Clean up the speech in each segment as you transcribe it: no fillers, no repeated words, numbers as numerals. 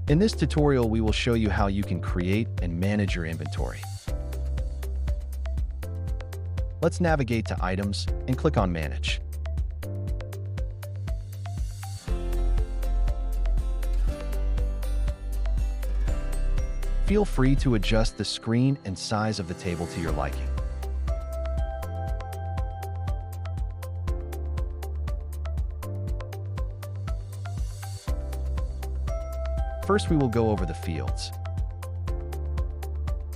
In this tutorial, we will show you how you can create and manage your inventory. Let's navigate to Items and click on Manage. Feel free to adjust the screen and size of the table to your liking. First, we will go over the fields.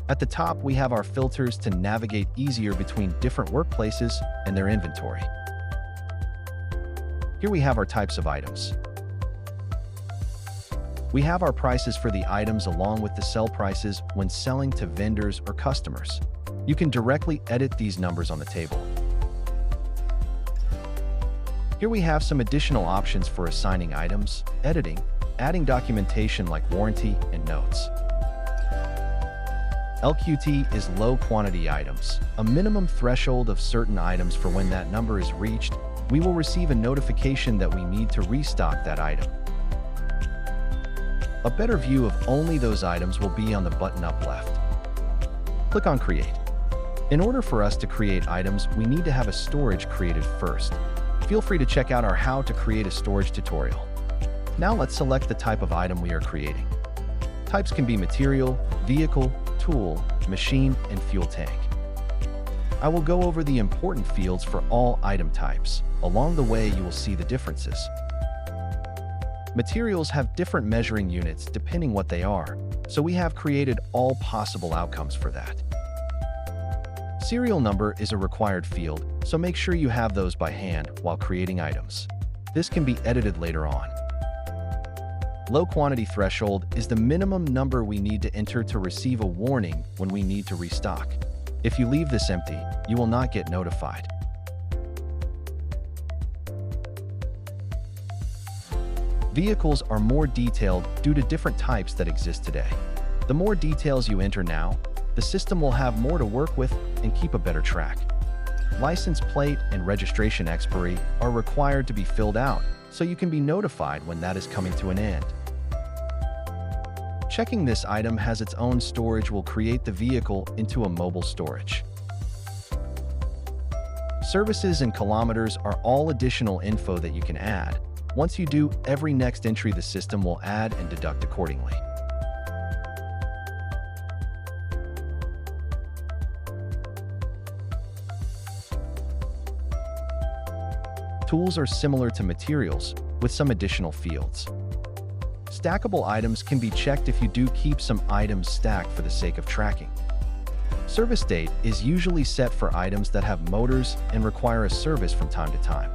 At the top, we have our filters to navigate easier between different workplaces and their inventory. Here we have our types of items. We have our prices for the items along with the sell prices when selling to vendors or customers. You can directly edit these numbers on the table. Here we have some additional options for assigning items, editing, adding documentation like warranty and notes. LQT is low quantity items, a minimum threshold of certain items. For when that number is reached, we will receive a notification that we need to restock that item. A better view of only those items will be on the button up left. Click on Create. In order for us to create items, we need to have a storage created first. Feel free to check out our How to Create a Storage tutorial. Now let's select the type of item we are creating. Types can be material, vehicle, tool, machine, and fuel tank. I will go over the important fields for all item types. Along the way, you will see the differences. Materials have different measuring units depending what they are, so we have created all possible outcomes for that. Serial number is a required field, so make sure you have those by hand while creating items. This can be edited later on. Low quantity threshold is the minimum number we need to enter to receive a warning when we need to restock. If you leave this empty, you will not get notified. Vehicles are more detailed due to different types that exist today. The more details you enter now, the system will have more to work with and keep a better track. License plate and registration expiry are required to be filled out, so you can be notified when that is coming to an end. Checking this item has its own storage will create the vehicle into a mobile storage. Services and kilometers are all additional info that you can add. Once you do, every next entry the system will add and deduct accordingly. Tools are similar to materials, with some additional fields. Stackable items can be checked if you do keep some items stacked for the sake of tracking. Service date is usually set for items that have motors and require a service from time to time.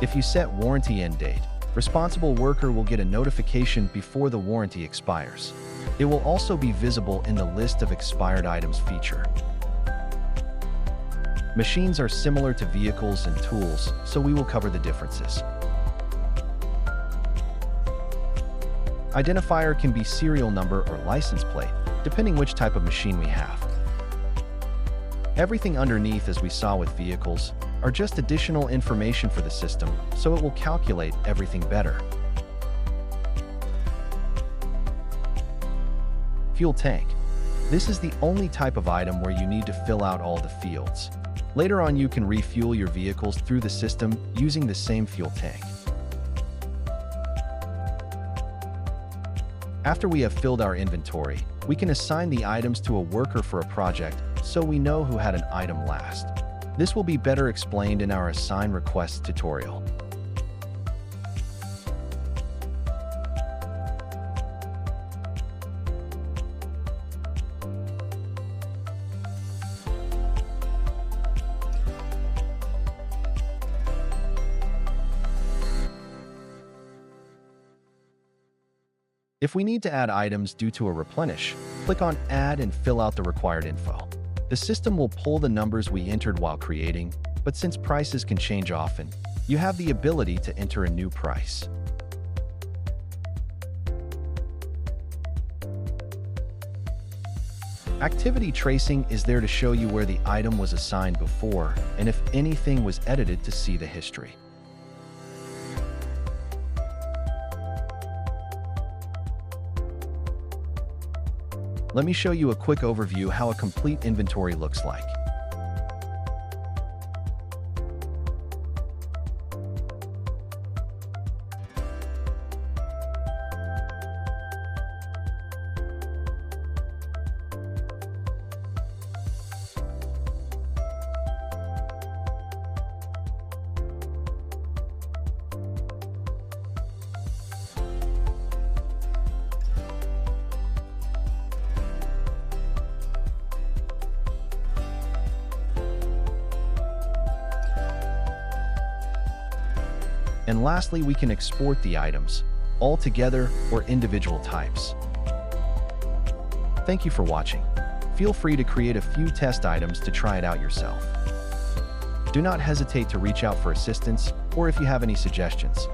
If you set warranty end date, responsible worker will get a notification before the warranty expires. It will also be visible in the list of expired items feature. Machines are similar to vehicles and tools, so we will cover the differences. Identifier can be serial number or license plate, depending which type of machine we have. Everything underneath, as we saw with vehicles, are just additional information for the system, so it will calculate everything better. Fuel tank. This is the only type of item where you need to fill out all the fields. Later on, you can refuel your vehicles through the system using the same fuel tank. After we have filled our inventory, we can assign the items to a worker for a project so we know who had an item last. This will be better explained in our Assign Requests tutorial. If we need to add items due to a replenish, click on Add and fill out the required info. The system will pull the numbers we entered while creating, but since prices can change often, you have the ability to enter a new price. Activity tracing is there to show you where the item was assigned before and if anything was edited to see the history. 。Let me show you a quick overview how a complete inventory looks like. And lastly, we can export the items, all together or individual types. Thank you for watching. Feel free to create a few test items to try it out yourself. Do not hesitate to reach out for assistance or if you have any suggestions.